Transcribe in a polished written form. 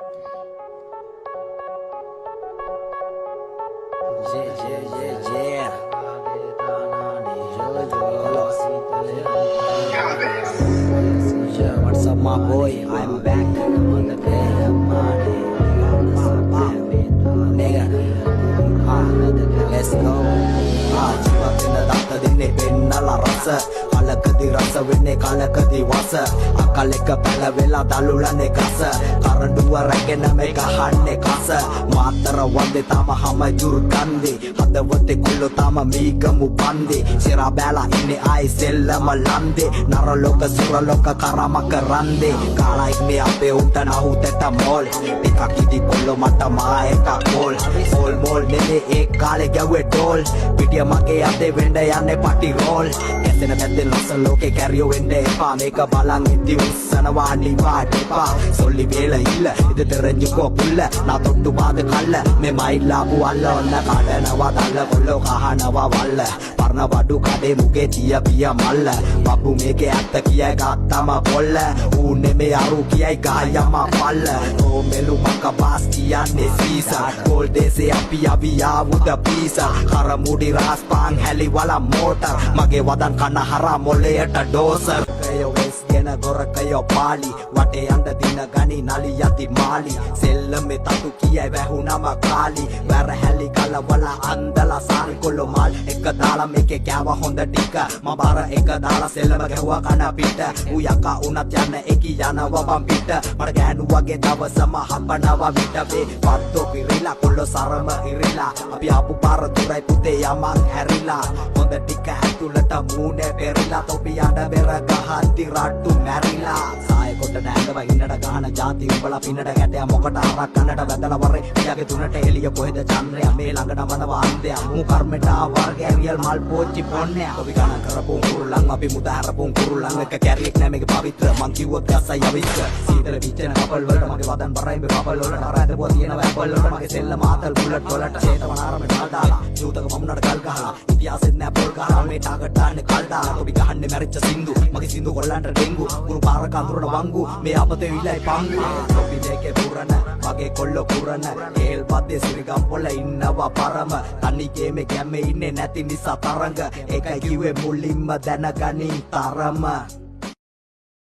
Yeah, what's up, my boy? I'm back on the bed, money. Nigga, let's go. ජීවිතේ දත්ත දෙන්නේ පෙන්නලා රස කලකදී රස වෙන්නේ කලකදී වස අකල් එක පැලවෙලා දලුලන්නේ ගස කරඬුව රැගෙන මේ ගහන්නේ කස මාතර වන්දේ තම හැම ජුරු කන්දේ හදවතේ කුල්ලෝ තම මීගමු බන්දේ සිරා බැලා ඉන්නේ ආයි සෙල්ලම ලන්දේ නර ලෝක සුර ලෝක කරම කරන්දේ කාලා ඉන්නේ අපේ උන්ට නහුතට මොල් ටිකක් ඉදි කොල්ලෝ මට මා එක කෝල් මොල් නෙමේ ඒ කාලේ ගැව්වේ ඩෝල් පිටිය මගේ අතේ වෙන්න යන්නේ පටි රෝල් කැසෙන බැද්දෙන් ලස්සන ලෝකේ කැරියෝ වෙන්න එපා මේක බලන් ඉති උස්සනවා නිපාටපා සොල්ලි වේල ඉල්ල ඉද දෙරජුකෝ පුල්ල නා තොට්ටු පාද කල්ල මේ මයිල්ලාපු අල්ල ඔන්න කඩනවා දල්ල කොල්ලෝ කහනවා වල්ල පරණ වඩු කඩේ මුගේ තිය පිය මල්ල බබ්බු මේකේ ඇත්ත කියයි ගත්තම පොල්ල ඌ නෙමේ අරු කියයි ගායම පල්ල ඕ මෙලු මක බාස් කියන්නේ සීසා ගෝල් දේසේ අපි ආවුද පීසා කරමුඩි රාස්පාන් හැලි වල මෝටර් මගේ වදන් කන හරා මොලේට ඩෝසර් කයෝ වෙස් ගෙන ගොරකයෝ පාලි වටේ යන්න දින ගනි නලි යති මාලි සෙල්ලමේ තතු කියයි වැහුනම කාලි වැර හැලි කලවල අන්දලා සාරිකොල්ලෝ මල් එක දාලා මේකේ කෑව හොඳ ටික මබාර එක දාලා සෙල්ලම ගැහුවා කන පිට ඌ යකා උනත් යන්න එකි යනවා බම් පිට මට ගෑනු වගේ දවසම හම්බනවා විට වේ පත්තෝ පිරිලා කොල්ලෝ සරම ඉරිලා අපි ආපු පාර දුරයි පුතේ යමක් හැරිලා හොඳ ටික ඇතුළට මූණේ පෙරිලා තොපි යඩ බෙර ගහද්දි රට්ටු මැරිලා සාය කොට නැගව ඉන්නට ගහන ಜಾති උඹලා පින්නට ගැටය මොකට අරක් කන්නට වැදලා වරේ එයාගේ තුනට එළිය කොහෙද චන්ද්‍රයා මේ ළඟ නමනව අන්තයා මූ කර්මෙට ආවර්ගය රියල් මල් පෝච්චි පොන්නේ අපි ගණන් කරපුම් කුරුල්ලන් අපි මුද හැරපුම් කුරුල්ලන් එක කැරියෙක් නැ මේක පවිත්‍ර මං කිව්වොත් ගස්සයි අවිස්ස සීතල පිච්චෙන කපල් වලට මගේ වදන් බරයි මේ කපල් වලට අරහැදපුවා තියෙනවා ඇපල් වලට මගේ සෙල්ල මාතල් බුලට් වලට චේතවනාරමේ ඩල් දාලා ජූතක වමුණට ගල් ගහලා ඉතිහාසෙත් නෑ පොල් ගහලා මේ ටාගට් දාන්නේ කල් දාලා ඔබි ගහන්නේ මැරිච්ච සින්දු මගේ සින්දු කොල්ලන්ට ඩෙන්ගු ගුරු පාරක අඳුරට වංගු මේ අපතේ විලයි පංගු ඔබි දෙකේ පුරන මගේ කොල්ල පුරන හේල් පද්දේ සිරිගම් පොළ ඉන්නවා පරම තනි ගේමේ ගැම්මේ ඉන්නේ නැති නිසා තරංග ඒකයි කිව්වේ මුලින්ම දැනගනි තරම